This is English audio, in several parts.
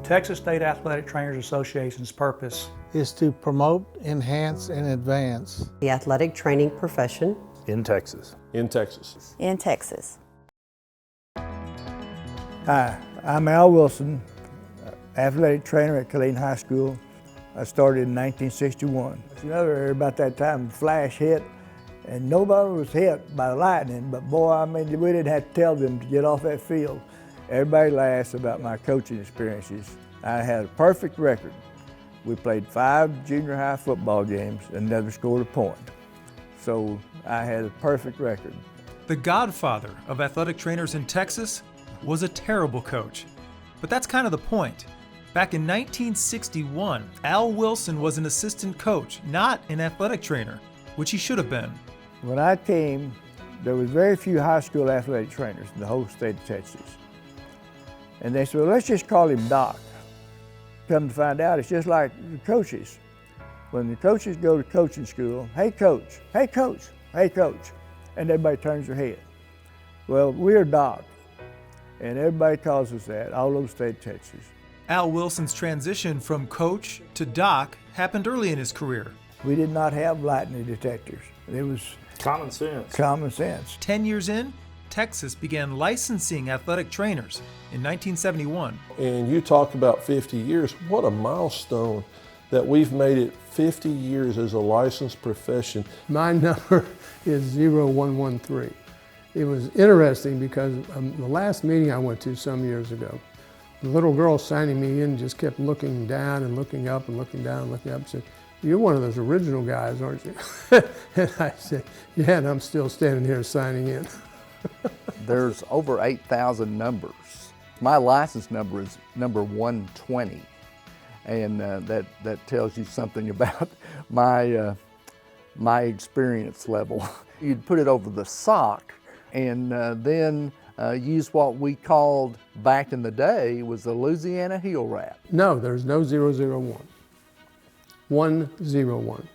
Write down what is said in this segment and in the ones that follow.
Texas State Athletic Trainers Association's purpose is to promote, enhance, and advance the athletic training profession in Texas. In Texas. In Texas. Hi, I'm Al Wilson, athletic trainer at Killeen High School. I started in 1961. Another about that time, flash hit, and nobody was hit by lightning, but boy, I mean, we didn't have to tell them to get off that field. Everybody laughs about my coaching experiences. I had a perfect record. We played 5 junior high football games and never scored a point. So I had a perfect record. The godfather of athletic trainers in Texas was a terrible coach. But that's kind of the point. Back in 1961, Al Wilson was an assistant coach, not an athletic trainer, which he should have been. When I came, there was very few high school athletic trainers in the whole state of Texas. And they said, well, let's just call him Doc. Come to find out, it's just like the coaches. When the coaches go to coaching school, hey coach, hey coach, hey coach, and everybody turns their head. Well, we're Doc, and everybody calls us that all over the state of Texas. Al Wilson's transition from coach to doc happened early in his career. We did not have lightning detectors. It was common sense. Common sense. 10 years in, Texas began licensing athletic trainers in 1971. And you talk about 50 years, what a milestone that we've made it 50 years as a licensed profession. My number is 0113. It was interesting because the last meeting I went to some years ago, the little girl signing me in just kept looking down and looking up and looking down and looking up and said, "You're one of those original guys, aren't you?" And I said, "Yeah, and I'm still standing here signing in." There's over 8,000 numbers. My license number is number 120, and that tells you something about my experience level. You'd put it over the sock, and then use what we called back in the day was the Louisiana heel wrap. No, there's no 001. 101.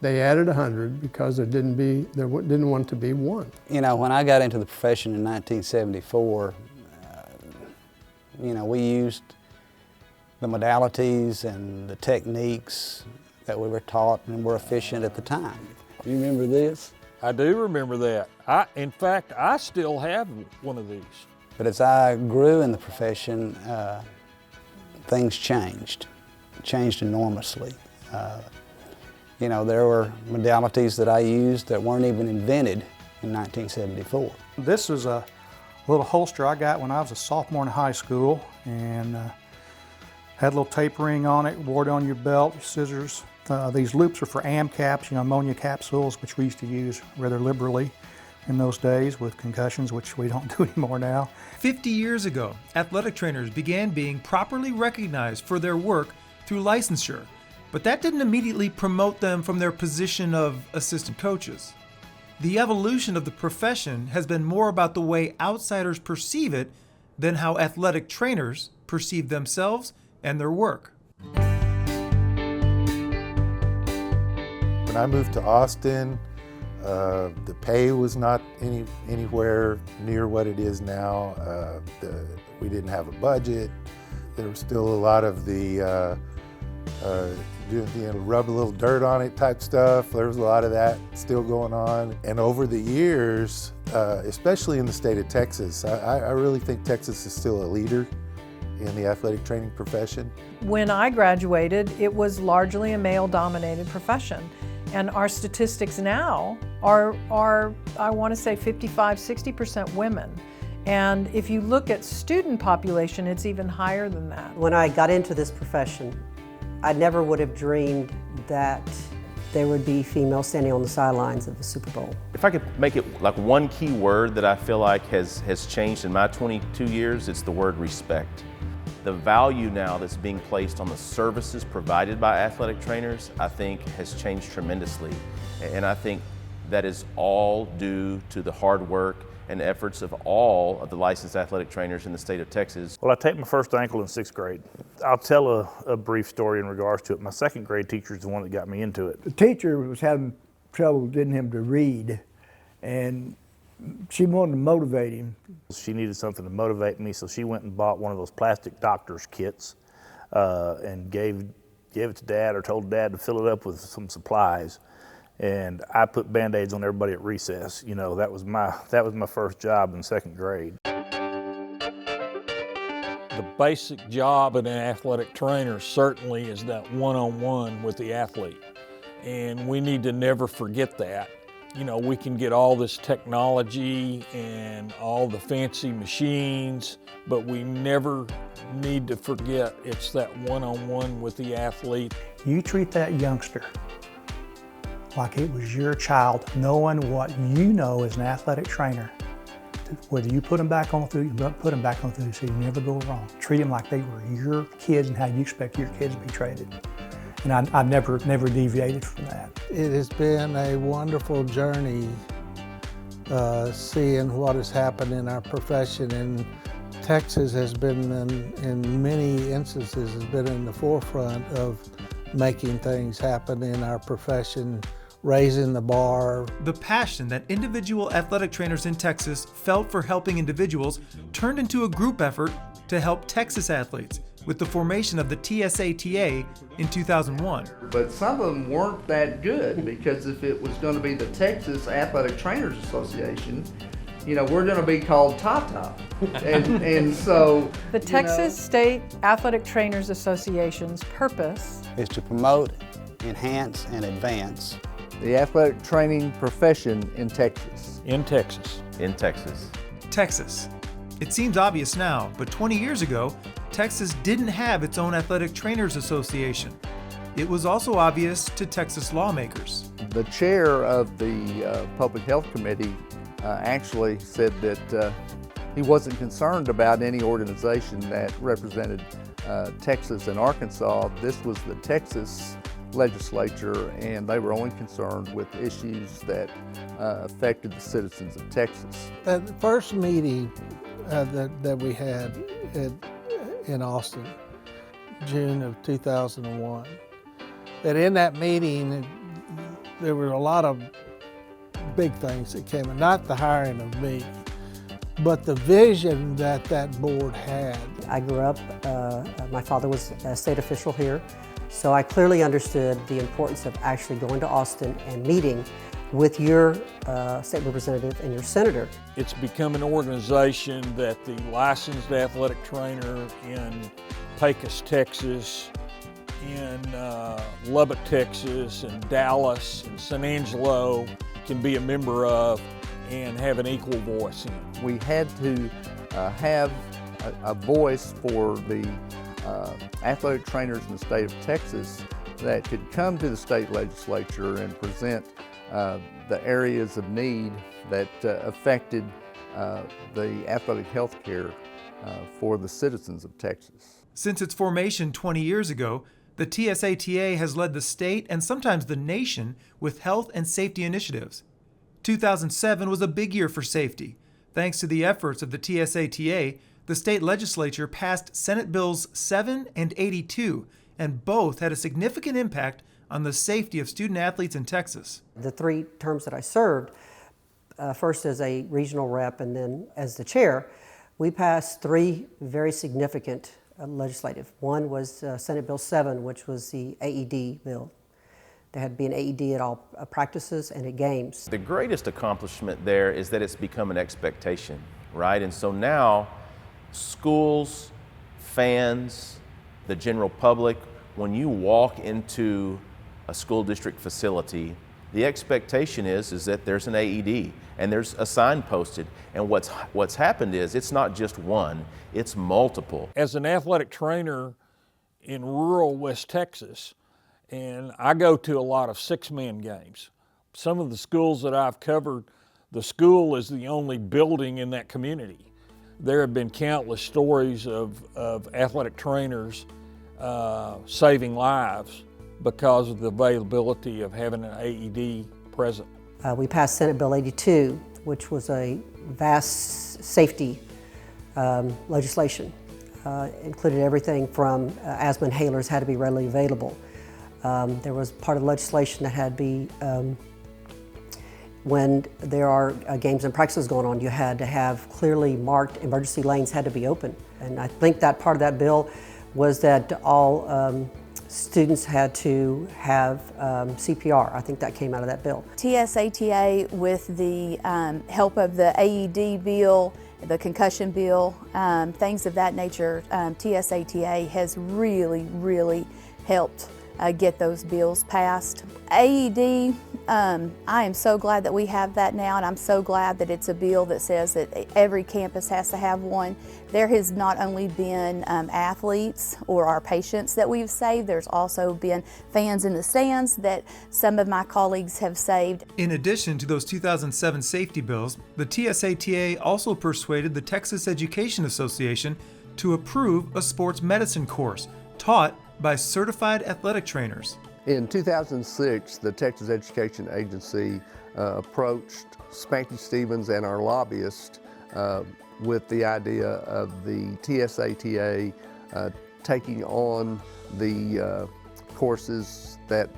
They added 100 because there didn't want to be one. You know, when I got into the profession in 1974, you know, we used the modalities and the techniques that we were taught and were efficient at the time. You remember this? I do remember that. In fact, I still have one of these. But as I grew in the profession, things changed enormously. You know, there were modalities that I used that weren't even invented in 1974. This is a little holster I got when I was a sophomore in high school, and had a little tape ring on it, wore it on your belt, your scissors. These loops are for AM caps, you know, ammonia capsules, which we used to use rather liberally in those days with concussions, which we don't do anymore now. 50 years ago, athletic trainers began being properly recognized for their work through licensure, but that didn't immediately promote them from their position of assistant coaches. The evolution of the profession has been more about the way outsiders perceive it than how athletic trainers perceive themselves and their work. When I moved to Austin, the pay was not anywhere near what it is now. We didn't have a budget. There was still a lot of the rub a little dirt on it type stuff. There was a lot of that still going on. And over the years, especially in the state of Texas, I really think Texas is still a leader in the athletic training profession. When I graduated, it was largely a male-dominated profession. And our statistics now are I want to say 55–60% women. And if you look at student population, it's even higher than that. When I got into this profession, I never would have dreamed that there would be females standing on the sidelines of the Super Bowl. If I could make it like one key word that I feel like has changed in my 22 years, it's the word respect. The value now that's being placed on the services provided by athletic trainers, I think, has changed tremendously. And I think that is all due to the hard work and efforts of all of the licensed athletic trainers in the state of Texas. Well, I taped my first ankle in 6th grade. I'll tell a brief story in regards to it. My 2nd grade teacher is the one that got me into it. The teacher was having trouble getting him to read, and she wanted to motivate him. She needed something to motivate me, so she went and bought one of those plastic doctor's kits and gave it to Dad or told Dad to fill it up with some supplies. And I put Band-Aids on everybody at recess. You know, that was my first job in 2nd grade. The basic job of an athletic trainer certainly is that one-on-one with the athlete. And we need to never forget that. You know, we can get all this technology and all the fancy machines, but we never need to forget it's that one-on-one with the athlete. You treat that youngster like it was your child, knowing what you know as an athletic trainer. Whether you put them back on through, put them back on through so you never go wrong. Treat them like they were your kids and how you expect your kids to be treated. And I've never deviated from that. It has been a wonderful journey seeing what has happened in our profession, and Texas has been, in many instances, has been in the forefront of making things happen in our profession, raising the bar. The passion that individual athletic trainers in Texas felt for helping individuals turned into a group effort to help Texas athletes with the formation of the TSATA in 2001. But some of them weren't that good, because if it was going to be the Texas Athletic Trainers Association, you know, we're going to be called TATA. And so the Texas State Athletic Trainers Association's purpose is to promote, enhance, and advance the athletic training profession in Texas. In Texas. In Texas. Texas. It seems obvious now, but 20 years ago, Texas didn't have its own athletic trainers association. It was also obvious to Texas lawmakers. The chair of the Public Health Committee actually said that he wasn't concerned about any organization that represented Texas and Arkansas. This was the Texas legislature, and they were only concerned with issues that affected the citizens of Texas. At the first meeting that we had in Austin, June of 2001, that in that meeting there were a lot of big things that came in, not the hiring of me, but the vision that that board had. I grew up, my father was a state official here, so I clearly understood the importance of actually going to Austin and meeting with your state representative and your senator. It's become an organization that the licensed athletic trainer in Pecos, Texas, in Lubbock, Texas, and Dallas, and San Angelo can be a member of and have an equal voice in. We had to have a voice for the athletic trainers in the state of Texas that could come to the state legislature and present the areas of need that affected the athletic health care for the citizens of Texas. Since its formation 20 years ago, the TSATA has led the state and sometimes the nation with health and safety initiatives. 2007 was a big year for safety. Thanks to the efforts of the TSATA, the state legislature passed Senate Bills 7 and 82, and both had a significant impact on the safety of student athletes in Texas. The 3 terms that I served, first as a regional rep and then as the chair, we passed 3 very significant legislative. One was Senate Bill 7, which was the AED bill. There had to be an AED at all practices and at games. The greatest accomplishment there is that it's become an expectation, right? And so now schools, fans, the general public, when you walk into a school district facility, the expectation is that there's an AED and there's a sign posted. And what's happened is it's not just one, it's multiple. As an athletic trainer in rural West Texas, and I go to a lot of 6-man games. Some of the schools that I've covered, the school is the only building in that community. There have been countless stories of athletic trainers saving lives because of the availability of having an AED present. We passed Senate Bill 82, which was a vast safety legislation. Included everything from asthma inhalers had to be readily available. There was part of the legislation that had to be, when there are games and practices going on, you had to have clearly marked emergency lanes had to be open. And I think that part of that bill was that all students had to have CPR. I think that came out of that bill. TSATA, with the help of the AED bill, the concussion bill, things of that nature, TSATA has really helped get those bills passed. AED, I am so glad that we have that now, and I'm so glad that it's a bill that says that every campus has to have one. There has not only been athletes or our patients that we've saved, there's also been fans in the stands that some of my colleagues have saved. In addition to those 2007 safety bills, the TSATA also persuaded the Texas Education Association to approve a sports medicine course taught by certified athletic trainers. In 2006, the Texas Education Agency approached Spanky Stevens and our lobbyist with the idea of the TSATA taking on the courses that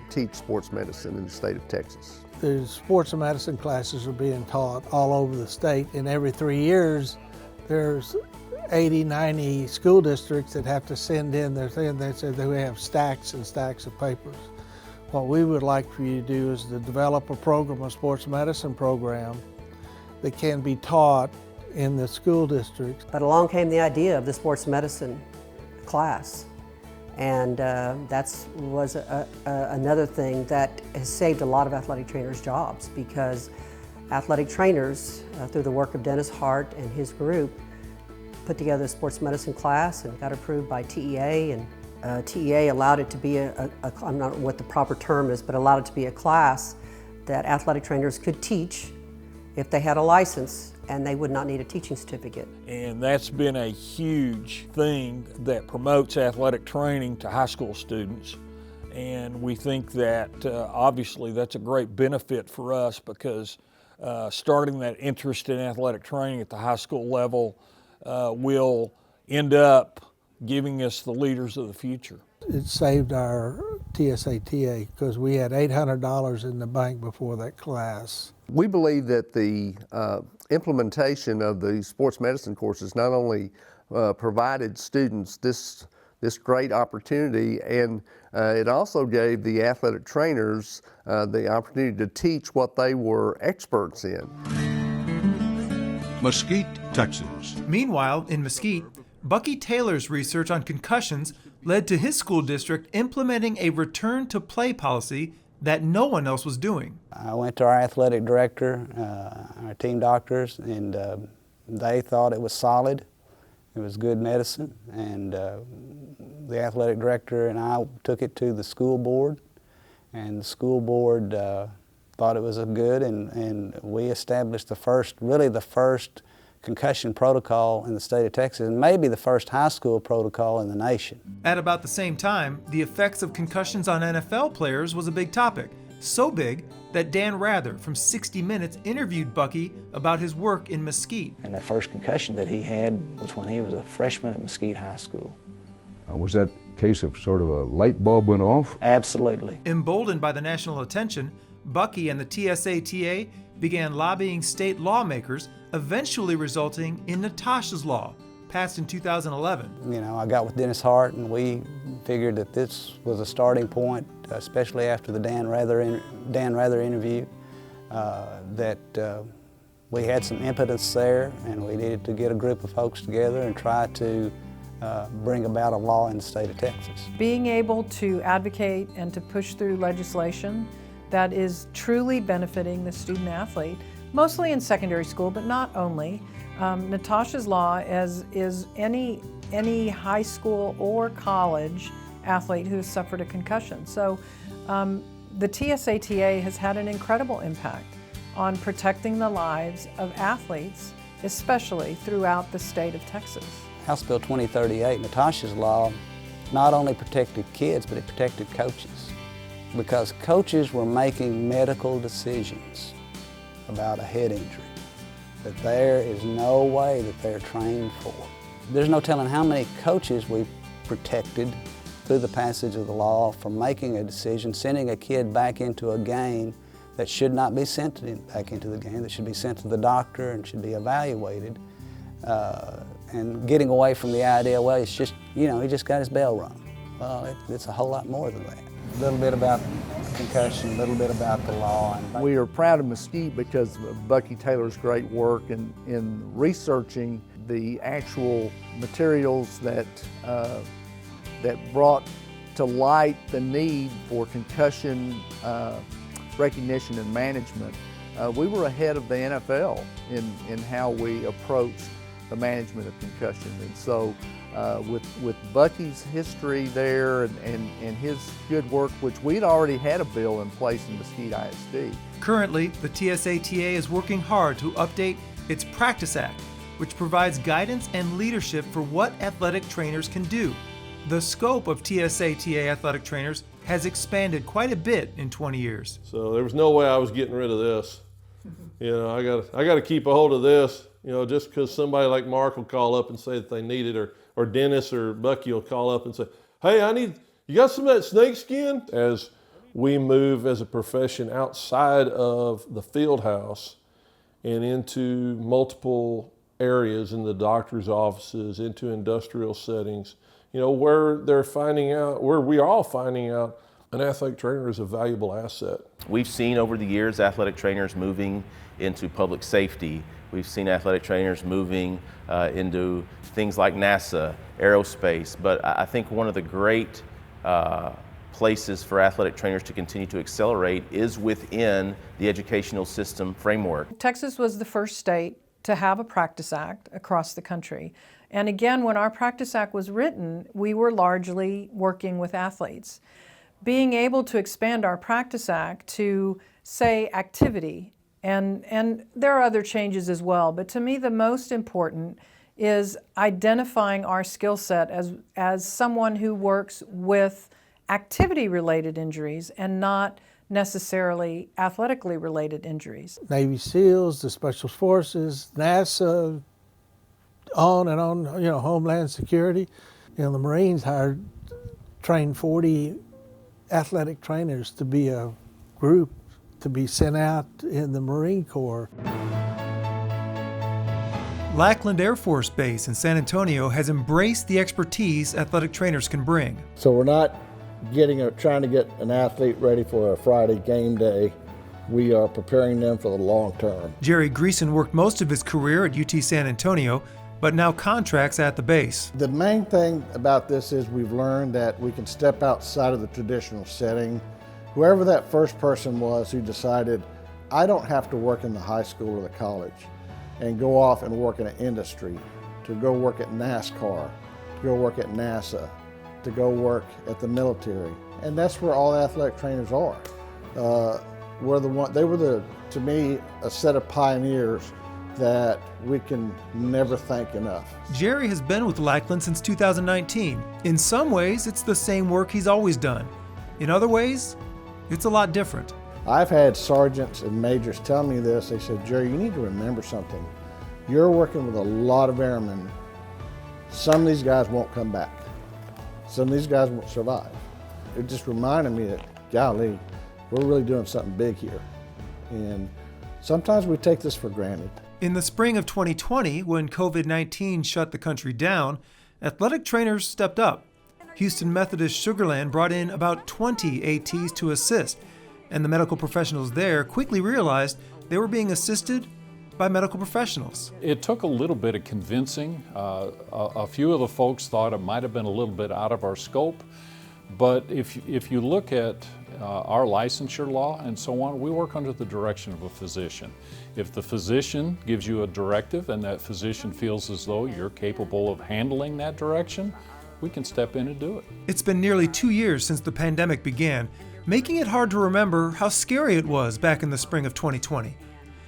teach sports medicine in the state of Texas. The sports medicine classes are being taught all over the state, and every 3 years there's 80, 90 school districts that have to send in their thing. They say they have stacks and stacks of papers. What we would like for you to do is to develop a program, a sports medicine program, that can be taught in the school districts. But along came the idea of the sports medicine class. And that was another thing that has saved a lot of athletic trainers' jobs, because athletic trainers, through the work of Dennis Hart and his group, put together a sports medicine class and got approved by TEA, and TEA allowed it to be I'm not what the proper term is, but allowed it to be a class that athletic trainers could teach if they had a license, and they would not need a teaching certificate. And that's been a huge thing that promotes athletic training to high school students. And we think that obviously that's a great benefit for us, because starting that interest in athletic training at the high school level will end up giving us the leaders of the future. It saved our TSATA because we had $800 in the bank before that class. We believe that the implementation of the sports medicine courses not only provided students this great opportunity, and it also gave the athletic trainers the opportunity to teach what they were experts in. Mesquite, Texas. Meanwhile, in Mesquite, Bucky Taylor's research on concussions led to his school district implementing a return to play policy that no one else was doing. I went to our athletic director, our team doctors, and they thought it was solid. It was good medicine, and the athletic director and I took it to the school board, and the school board thought it was a good, and we established the first concussion protocol in the state of Texas, and maybe the first high school protocol in the nation. At about the same time, the effects of concussions on NFL players was a big topic, so big that Dan Rather from 60 Minutes interviewed Bucky about his work in Mesquite. And that first concussion that he had was when he was a freshman at Mesquite High School. Was that case of sort of a light bulb went off? Absolutely. Emboldened by the national attention, Bucky and the TSATA began lobbying state lawmakers, eventually resulting in Natasha's Law, passed in 2011. You know, I got with Dennis Hart, and we figured that this was a starting point, especially after the Dan Rather interview, that we had some impotence there, and we needed to get a group of folks together and try to bring about a law in the state of Texas. Being able to advocate and to push through legislation that is truly benefiting the student athlete, mostly in secondary school, but not only. Natasha's Law is any high school or college athlete who has suffered a concussion. So the TSATA has had an incredible impact on protecting the lives of athletes, especially throughout the state of Texas. House Bill 2038, Natasha's Law, not only protected kids, but it protected coaches, because coaches were making medical decisions about a head injury that there is no way that they're trained for. There's no telling how many coaches we protected through the passage of the law from making a decision, sending a kid back into a game that should not be sent back into the game, that should be sent to the doctor and should be evaluated, and getting away from the idea, well, it's just, you know, he just got his bell rung. Well, it's a whole lot more than that. A little bit about concussion, a little bit about the law. We are proud of Mesquite because of Bucky Taylor's great work in researching the actual materials that brought to light the need for concussion recognition and management. We were ahead of the NFL in how we approached the management of concussion. And so with Bucky's history there and his good work, which we'd already had a bill in place in Mesquite ISD. Currently, the TSATA is working hard to update its Practice Act, which provides guidance and leadership for what athletic trainers can do. The scope of TSATA athletic trainers has expanded quite a bit in 20 years. So there was no way I was getting rid of this. You know, I got to keep a hold of this. You know, just because somebody like Mark will call up and say that they need it, or Dennis or Bucky will call up and say, hey, you got some of that snake skin? As we move as a profession outside of the field house and into multiple areas in the doctor's offices, into industrial settings, you know, where we are all finding out an athletic trainer is a valuable asset. We've seen over the years athletic trainers moving into public safety. We've seen athletic trainers moving into things like NASA, aerospace, but I think one of the great places for athletic trainers to continue to accelerate is within the educational system framework. Texas was the first state to have a Practice Act across the country. And again, when our Practice Act was written, we were largely working with athletes. Being able to expand our Practice Act to, say, activity, and there are other changes as well, but to me the most important is identifying our skill set as someone who works with activity-related injuries and not necessarily athletically related injuries. Navy SEALs, the Special Forces, NASA, on and on, you know, Homeland Security. You know, the Marines trained 40 athletic trainers to be a group to be sent out in the Marine Corps. Lackland Air Force Base in San Antonio has embraced the expertise athletic trainers can bring. So we're not trying to get an athlete ready for a Friday game day. We are preparing them for the long term. Jerry Greason worked most of his career at UT San Antonio, but now contracts at the base. The main thing about this is we've learned that we can step outside of the traditional setting. Whoever that first person was who decided, I don't have to work in the high school or the college and go off and work in an industry, to go work at NASCAR, to go work at NASA, to go work at the military. And that's where all athletic trainers are. They were to me, a set of pioneers that we can never thank enough. Jerry has been with Lackland since 2019. In some ways, it's the same work he's always done. In other ways, it's a lot different. I've had sergeants and majors tell me this. They said, Jerry, you need to remember something. You're working with a lot of airmen. Some of these guys won't come back. Some of these guys won't survive. It just reminded me that, golly, we're really doing something big here. And sometimes we take this for granted. In the spring of 2020, when COVID-19 shut the country down, athletic trainers stepped up. Houston Methodist Sugar Land brought in about 20 ATs to assist, and the medical professionals there quickly realized they were being assisted by medical professionals. It took a little bit of convincing. A few of the folks thought it might have been a little bit out of our scope, but if you look at our licensure law and so on, we work under the direction of a physician. If the physician gives you a directive and that physician feels as though you're capable of handling that direction, we can step in and do it. It's been nearly 2 years since the pandemic began, making it hard to remember how scary it was back in the spring of 2020.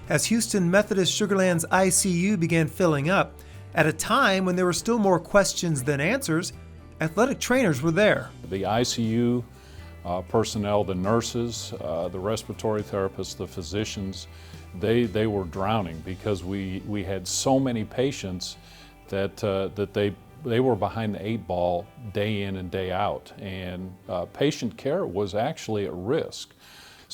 As Houston Methodist Sugar Land's ICU began filling up, at a time when there were still more questions than answers, athletic trainers were there. The ICU personnel, the nurses, the respiratory therapists, the physicians, they were drowning because we had so many patients that they were behind the 8 ball day in and day out, and patient care was actually at risk.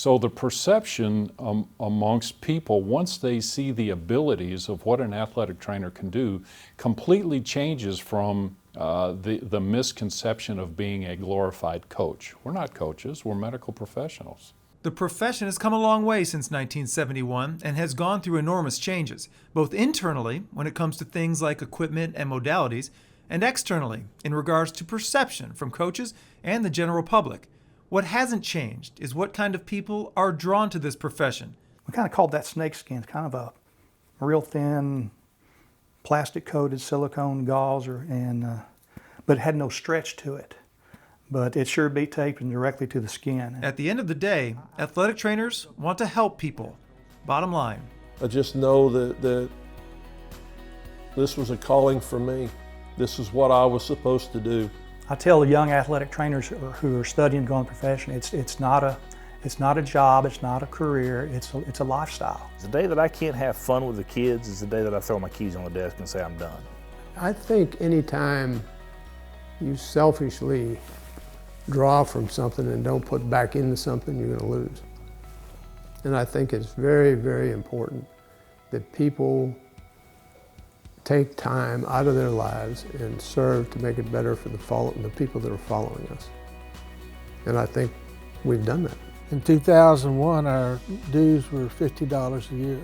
So the perception amongst people, once they see the abilities of what an athletic trainer can do, completely changes from the misconception of being a glorified coach. We're not coaches, we're medical professionals. The profession has come a long way since 1971 and has gone through enormous changes, both internally when it comes to things like equipment and modalities, and externally in regards to perception from coaches and the general public. What hasn't changed is what kind of people are drawn to this profession. We kind of called that snakeskin. It's kind of a real thin, plastic-coated silicone gauze, but it had no stretch to it. But it sure be taped directly to the skin. At the end of the day, athletic trainers want to help people. Bottom line. I just know that this was a calling for me. This is what I was supposed to do. I tell the young athletic trainers who are studying going to the profession, it's not a job, it's not a career, it's a lifestyle. The day that I can't have fun with the kids is the day that I throw my keys on the desk and say I'm done. I think anytime you selfishly draw from something and don't put back into something, you're going to lose. And I think it's very, very important that people take time out of their lives and serve to make it better for the people that are following us. And I think we've done that. In 2001, our dues were $50 a year.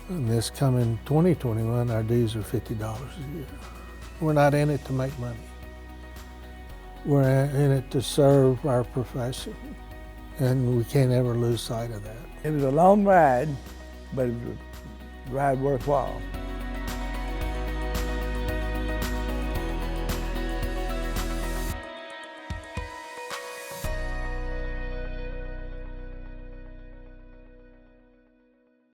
And this coming 2021, our dues are $50 a year. We're not in it to make money. We're in it to serve our profession, and we can't ever lose sight of that. It was a long ride, but it was a ride worthwhile.